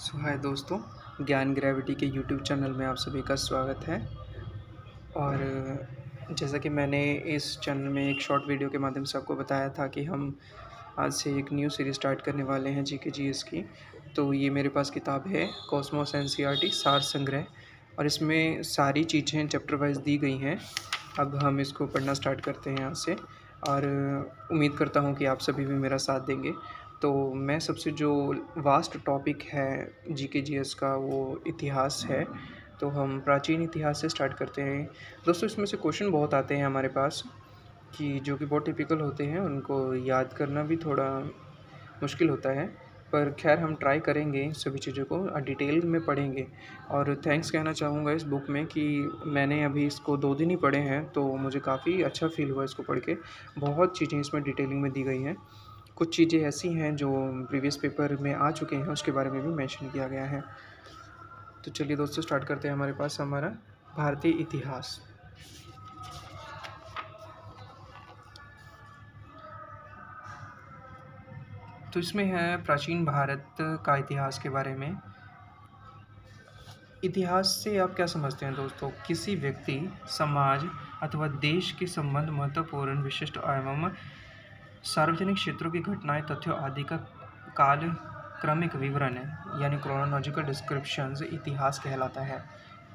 हाय दोस्तों, ज्ञान ग्रेविटी के यूट्यूब चैनल में आप सभी का स्वागत है। और जैसा कि मैंने इस चैनल में एक शॉर्ट वीडियो के माध्यम से आपको बताया था कि हम आज से एक न्यू सीरीज़ स्टार्ट करने वाले हैं जीके जीएस की। तो ये मेरे पास किताब है कॉस्मोस एनसीईआरटी सार संग्रह, और इसमें सारी चीज़ें चैप्टर वाइज दी गई हैं। अब हम इसको पढ़ना स्टार्ट करते हैं यहाँ से, और उम्मीद करता हूँ कि आप सभी भी मेरा साथ देंगे। तो मैं सबसे जो वास्ट टॉपिक है जीके जीएस का वो इतिहास है। तो हम प्राचीन इतिहास से स्टार्ट करते हैं। दोस्तों, इसमें से क्वेश्चन बहुत आते हैं हमारे पास कि जो कि बहुत टिपिकल होते हैं, उनको याद करना भी थोड़ा मुश्किल होता है। पर खैर हम ट्राई करेंगे सभी चीज़ों को डिटेल में पढ़ेंगे। और थैंक्स कहना चाहूँगा इस बुक में कि मैंने अभी इसको 2 दिन ही पढ़े हैं, तो मुझे काफ़ी अच्छा फ़ील हुआ इसको पढ़ के। बहुत चीज़ें इसमें डिटेलिंग में दी गई हैं। कुछ चीज़ें ऐसी हैं जो प्रीवियस पेपर में आ चुके हैं, उसके बारे में भी मेंशन किया गया है। तो चलिए दोस्तों, स्टार्ट करते हैं हमारे पास हमारा भारतीय इतिहास। तो इसमें है प्राचीन भारत का इतिहास के बारे में। इतिहास से आप क्या समझते हैं दोस्तों? किसी व्यक्ति, समाज अथवा देश के संबंध महत्वपूर्ण, विशिष्ट एवं सार्वजनिक क्षेत्रों की घटनाएं, तथ्यों आदि का काल क्रमिक विवरण है, यानी क्रोनोलॉजिकल डिस्क्रिप्शंस इतिहास कहलाता है।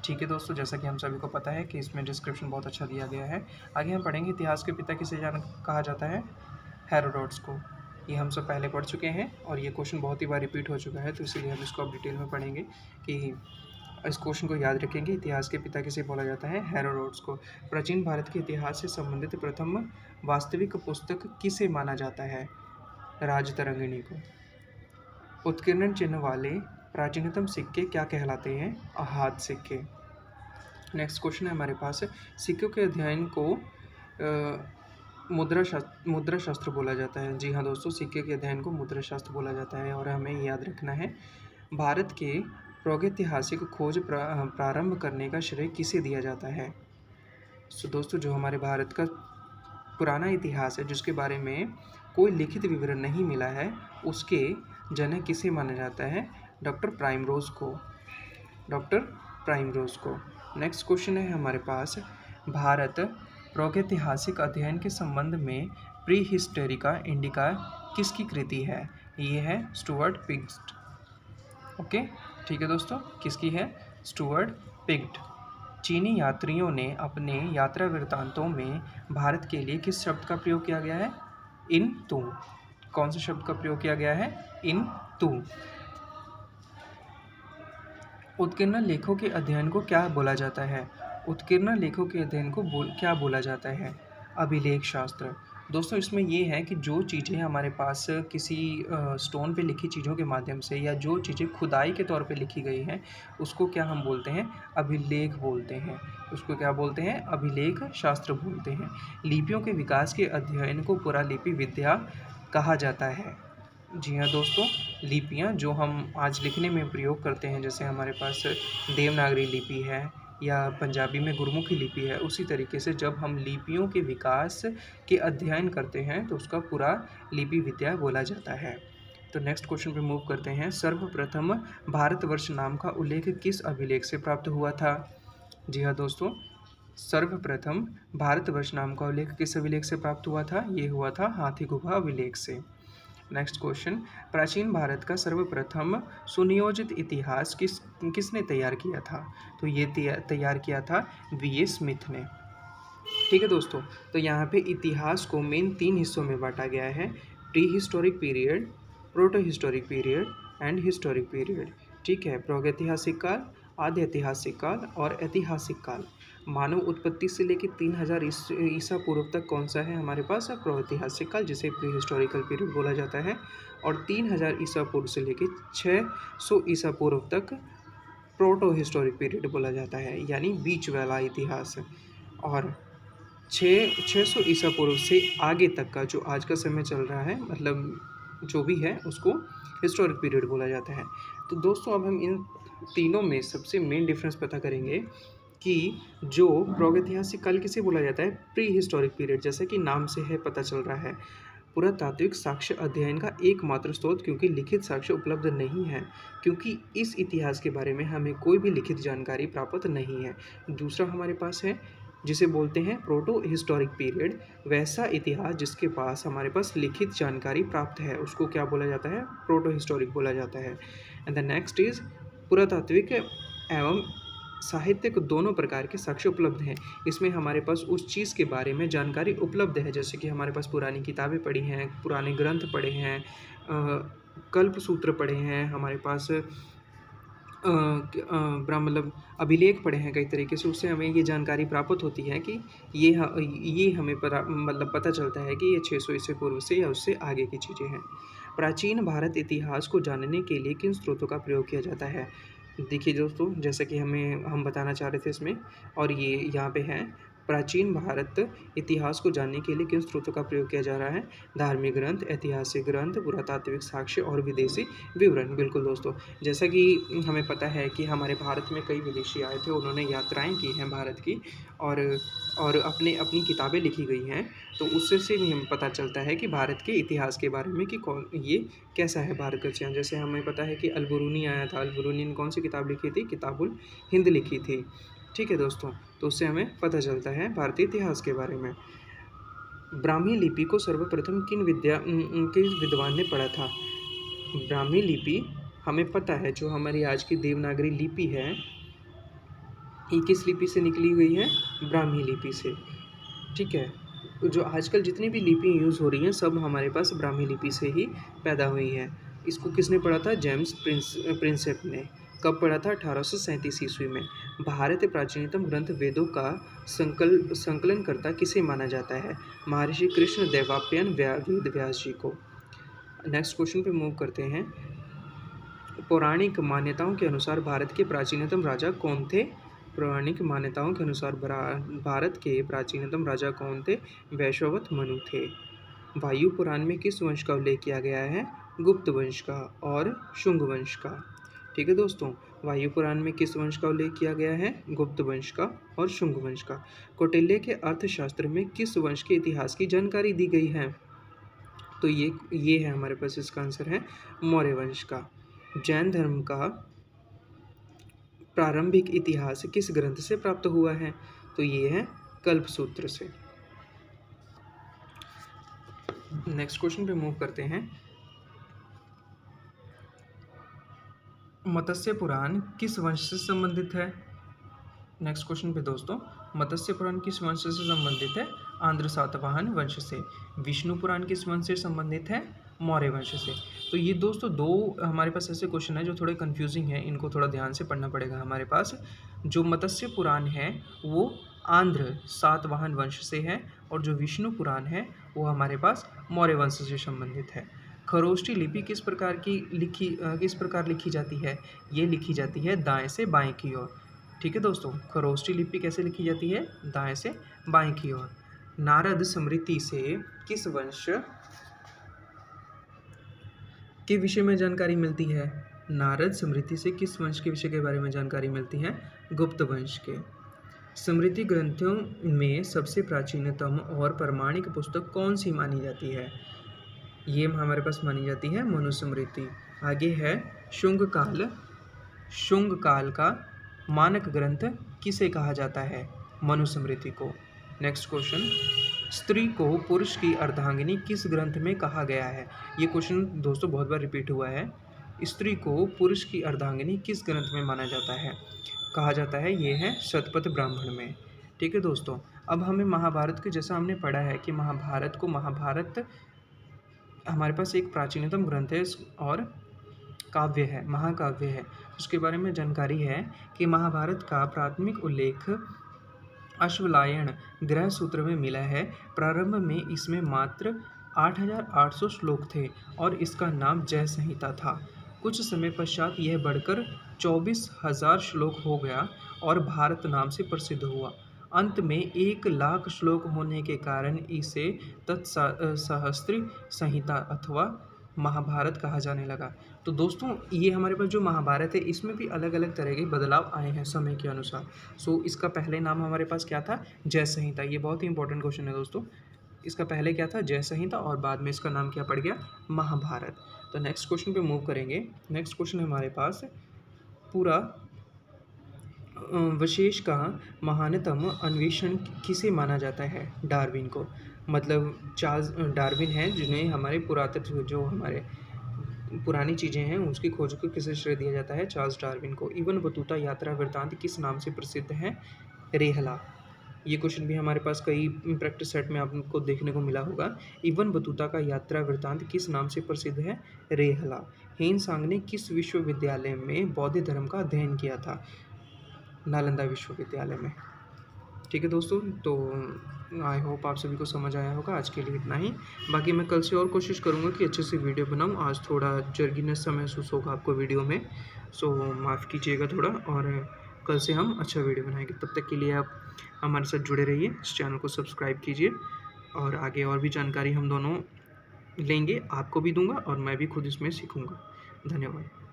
ठीक है दोस्तों, जैसा कि हम सभी को पता है कि इसमें डिस्क्रिप्शन बहुत अच्छा दिया गया है। आगे हम पढ़ेंगे इतिहास के पिता किसे कहा जाता है? हेरोडोट्स को। ये हम सब पहले पढ़ चुके हैं और ये क्वेश्चन बहुत ही बार रिपीट हो चुका है, तो इसीलिए हम इसको अब डिटेल में पढ़ेंगे कि इस क्वेश्चन को याद रखेंगे। इतिहास के पिता किसे बोला जाता है? हेरोडोट्स को। प्राचीन भारत के इतिहास से संबंधित प्रथम वास्तविक पुस्तक किसे माना जाता है? राजतरंगिणी को। उत्कीर्णन चिन्ह वाले प्राचीनतम सिक्के क्या कहलाते हैं? हाथ सिक्के। नेक्स्ट क्वेश्चन है हमारे पास, सिक्कों के अध्ययन को मुद्रा शास्त्र बोला जाता है। जी हाँ दोस्तों, सिक्के के अध्ययन को मुद्रा शास्त्र बोला जाता है। और हमें याद रखना है, भारत के प्रागैतिहासिक खोज प्रारंभ करने का श्रेय किसे दिया जाता है? तो दोस्तों, जो हमारे भारत का पुराना इतिहास है, जिसके बारे में कोई लिखित विवरण नहीं मिला है, उसके जनक किसे माना जाता है? डॉक्टर प्राइमरोज को। डॉक्टर प्राइमरोज को। नेक्स्ट क्वेश्चन है हमारे पास, भारत प्रागैतिहासिक अध्ययन के संबंध में प्री हिस्टोरिका इंडिका किसकी कृति है? ये है स्टुअर्ट पिग्ट। ओके, ठीक है दोस्तों, किसकी है? स्टुअर्ट पिग्ट। चीनी यात्रियों ने अपने यात्रा वृत्तांतों में भारत के लिए किस शब्द का प्रयोग किया गया है? इन तू। कौन से शब्द का प्रयोग किया गया है? इन तू। उत्कीर्ण लेखों के अध्ययन को क्या बोला जाता है? उत्कीर्ण लेखों के अध्ययन को क्या बोला जाता है? अभिलेख शास्त्र। दोस्तों, इसमें ये है कि जो चीज़ें हमारे पास किसी स्टोन पे लिखी चीज़ों के माध्यम से, या जो चीज़ें खुदाई के तौर पे लिखी गई हैं, उसको क्या हम बोलते हैं? अभिलेख बोलते हैं। उसको क्या बोलते हैं? अभिलेख शास्त्र बोलते हैं। लिपियों के विकास के अध्ययन को पुरालिपि विद्या कहा जाता है। जी हाँ दोस्तों, लिपियाँ जो हम आज लिखने में प्रयोग करते हैं, जैसे हमारे पास देवनागरी लिपि है या पंजाबी में गुरमुखी लिपि है, उसी तरीके से जब हम लिपियों के विकास के अध्ययन करते हैं तो उसका पूरा लिपि विद्या बोला जाता है। तो नेक्स्ट क्वेश्चन पे मूव करते हैं। सर्वप्रथम भारतवर्ष नाम का उल्लेख किस अभिलेख से प्राप्त हुआ था? जी हाँ दोस्तों, सर्वप्रथम भारतवर्ष नाम का उल्लेख किस अभिलेख से प्राप्त हुआ था? ये हुआ था हाथी गुफा अभिलेख से। नेक्स्ट क्वेश्चन, प्राचीन भारत का सर्वप्रथम सुनियोजित इतिहास किसने तैयार किया था? तो ये तैयार किया था वी ए स्मिथ ने। ठीक है दोस्तों, तो यहाँ पे इतिहास को मेन 3 हिस्सों में बांटा गया है: pre historic period, proto historic period and historic period. ठीक है, प्रागैतिहासिक काल, आद्य ऐतिहासिक काल और ऐतिहासिक काल। मानव उत्पत्ति से लेकर 3000 ईसा पूर्व तक कौन सा है हमारे पास? प्रागैतिहासिक काल, जिसे प्री हिस्टोरिकल पीरियड बोला जाता है। और 3000 ईसा पूर्व से लेकर 600 ईसा पूर्व तक प्रोटो हिस्टोरिक पीरियड बोला जाता है, यानी बीच वाला इतिहास। और 600 ईसा पूर्व से आगे तक का जो आज का समय चल रहा है, मतलब जो भी है, उसको हिस्टोरिक पीरियड बोला जाता है। तो दोस्तों, अब हम इन तीनों में सबसे मेन डिफरेंस पता करेंगे कि जो प्रागैतिहासिक काल किसे बोला जाता है? प्री हिस्टोरिक पीरियड, जैसा कि नाम से है पता चल रहा है। पुरातात्विक साक्ष्य अध्ययन का एकमात्र स्रोत, क्योंकि लिखित साक्ष्य उपलब्ध नहीं है, क्योंकि इस इतिहास के बारे में हमें कोई भी लिखित जानकारी प्राप्त नहीं है। दूसरा हमारे पास है जिसे बोलते हैं प्रोटो हिस्टोरिक पीरियड, वैसा इतिहास जिसके पास हमारे पास लिखित जानकारी प्राप्त है उसको क्या बोला जाता है? प्रोटो हिस्टोरिक बोला जाता है। एंड द नेक्स्ट इज पुरातात्विक एवं साहित्यिक दोनों प्रकार के साक्ष्य उपलब्ध हैं। इसमें हमारे पास उस चीज़ के बारे में जानकारी उपलब्ध है, जैसे कि हमारे पास पुरानी किताबें पढ़ी हैं, पुराने ग्रंथ पढ़े हैं, कल्प सूत्र पढ़े हैं, हमारे पास मतलब अभिलेख पढ़े हैं कई तरीके से, उससे हमें ये जानकारी प्राप्त होती है कि ये हमें पता चलता है कि ये 600 ईस्वी पूर्व से या उससे आगे की चीज़ें हैं। प्राचीन भारत इतिहास को जानने के लिए किन स्रोतों का प्रयोग किया जाता है? देखिए दोस्तों, जैसा कि हम बताना चाह रहे थे इसमें, और ये यहाँ पे है, प्राचीन भारत इतिहास को जानने के लिए किन स्रोतों का प्रयोग किया जा रहा है? धार्मिक ग्रंथ, ऐतिहासिक ग्रंथ, पुरातात्विक साक्ष्य और विदेशी विवरण। बिल्कुल दोस्तों, जैसा कि हमें पता है कि हमारे भारत में कई विदेशी आए थे, उन्होंने यात्राएं की हैं भारत की, और अपनी किताबें लिखी गई हैं, तो उससे से भी हमें पता चलता है कि भारत के इतिहास के बारे में कि ये कैसा है भारत का चयन। जैसे हमें पता है कि अलबरूनी आया था, अलबरूनी ने कौन सी किताब लिखी थी? किताबुल हिंद लिखी थी। ठीक है दोस्तों, तो उससे हमें पता चलता है भारतीय इतिहास के बारे में। ब्राह्मी लिपि को सर्वप्रथम किन विद्वान ने पढ़ा था? ब्राह्मी लिपि हमें पता है, जो हमारी आज की देवनागरी लिपि है, ये किस लिपि से निकली हुई है? ब्राह्मी लिपि से। ठीक है, जो आजकल जितनी भी लिपि यूज़ हो रही हैं सब हमारे पास ब्राह्मी लिपि से ही पैदा हुई हैं। इसको किसने पढ़ा था? जेम्स प्रिंसेप ने। कब पढ़ा था? 1837 ईस्वी में। भारत प्राचीनतम ग्रंथ वेदों का संकलनकर्ता किसे माना जाता है? महर्षि कृष्ण देवपायन वेद व्यास जी को। नेक्स्ट क्वेश्चन पे मूव करते हैं। पौराणिक मान्यताओं के अनुसार भारत के प्राचीनतम राजा कौन थे? पौराणिक मान्यताओं के अनुसार भारत के प्राचीनतम राजा कौन थे? वैश्ववत मनु थे। वायु पुराण में किस वंश का उल्लेख किया गया है? गुप्त वंश का और शुंग वंश का। ठीक है दोस्तों, वायु पुराण में किस वंश का उल्लेख किया गया है? गुप्त वंश का और शुंग वंश का। कौटिल्य के अर्थशास्त्र में किस वंश के इतिहास की जानकारी दी गई है? तो ये है हमारे पास, इसका आंसर है मौर्य वंश का। जैन धर्म का प्रारंभिक इतिहास किस ग्रंथ से प्राप्त हुआ है? तो ये है कल्प सूत्र से। नेक्स्ट क्वेश्चन पे मूव करते हैं। मत्स्य पुराण किस वंश से संबंधित है? नेक्स्ट क्वेश्चन पे दोस्तों, मत्स्य पुराण किस वंश से संबंधित है? आंध्र सातवाहन वंश से। विष्णु पुराण किस वंश से संबंधित है? मौर्य वंश से। तो ये दोस्तों दो हमारे पास ऐसे क्वेश्चन है जो थोड़े कंफ्यूजिंग है, इनको थोड़ा ध्यान से पढ़ना पड़ेगा हमारे पास। जो मत्स्य पुराण है वो आंध्र सातवाहन वंश से है, और जो विष्णु पुराण है वो हमारे पास मौर्य वंश से संबंधित है। खरोष्ठी लिपि किस प्रकार लिखी जाती है? ये लिखी जाती है दाएं से बाएं की ओर। ठीक है दोस्तों, खरोष्ठी लिपि कैसे लिखी जाती है? दाएं से बाएं की ओर। नारद स्मृति से किस वंश के विषय में जानकारी मिलती है? नारद स्मृति से किस वंश के विषय के बारे में जानकारी मिलती है? गुप्त वंश के। स्मृति ग्रंथों में सबसे प्राचीनतम और प्रमाणिक पुस्तक कौन सी मानी जाती है? ये हमारे पास मानी जाती है मनुस्मृति। आगे है शुंग काल का मानक ग्रंथ किसे कहा जाता है? मनुस्मृति को। नेक्स्ट क्वेश्चन, स्त्री को पुरुष की अर्धांगिनी किस ग्रंथ में कहा गया है? ये क्वेश्चन दोस्तों बहुत बार रिपीट हुआ है। स्त्री को पुरुष की अर्धांगिनी किस ग्रंथ में माना जाता है, कहा जाता है? ये है शतपथ ब्राह्मण में। ठीक है दोस्तों, अब हमें महाभारत के, जैसा हमने पढ़ा है कि महाभारत हमारे पास एक प्राचीनतम ग्रंथ है और काव्य है, महाकाव्य है। उसके बारे में जानकारी है कि महाभारत का प्राथमिक उल्लेख अश्वलायन गृह सूत्र में मिला है। प्रारंभ में इसमें मात्र 8800 श्लोक थे और इसका नाम जय संहिता था। कुछ समय पश्चात यह बढ़कर 24,000 श्लोक हो गया और भारत नाम से प्रसिद्ध हुआ। अंत में 1,00,000 श्लोक होने के कारण इसे तत्सहस्त्री संहिता अथवा महाभारत कहा जाने लगा। तो दोस्तों ये हमारे पास जो महाभारत है इसमें भी अलग अलग तरह के बदलाव आए हैं समय के अनुसार। इसका पहले नाम हमारे पास क्या था? जय संहिता। ये बहुत ही इंपॉर्टेंट क्वेश्चन है दोस्तों, इसका पहले क्या था, जय संहिता, और बाद में इसका नाम क्या पड़ गया, महाभारत। तो नेक्स्ट क्वेश्चन पे मूव करेंगे। नेक्स्ट क्वेश्चन है हमारे पास, पूरा विशेष का महानतम अन्वेषण किसे माना जाता है, डार्विन को। मतलब चार्ल्स डार्विन हैं जिन्हें हमारे पुरातत्व, जो हमारे पुरानी चीज़ें हैं उसकी खोज को किसे श्रेय दिया जाता है, चार्ल्स डार्विन को। इबन बतूता यात्रा वृत्तांत किस नाम से प्रसिद्ध है, रेहला। ये क्वेश्चन भी हमारे पास कई प्रैक्टिस सेट में आपको देखने को मिला होगा। इबन बतूता का यात्रा वृत्तांत किस नाम से प्रसिद्ध है, रेहला। हेन सांग ने किस विश्वविद्यालय में बौद्ध धर्म का अध्ययन किया था, नालंदा विश्वविद्यालय में। ठीक है दोस्तों, तो आई होप आप सभी को समझ आया होगा। आज के लिए इतना ही। बाकी मैं कल से और कोशिश करूँगा कि अच्छे से वीडियो बनाऊँ। आज थोड़ा जर्गीनेस सा महसूस होगा आपको वीडियो में, सो माफ़ कीजिएगा थोड़ा, और कल से हम अच्छा वीडियो बनाएंगे। तब तक के लिए आप हमारे साथ जुड़े रहिए, इस चैनल को सब्सक्राइब कीजिए, और आगे और भी जानकारी हम दोनों लेंगे, आपको भी दूंगा और मैं भी खुद इसमें सीखूँगा। धन्यवाद।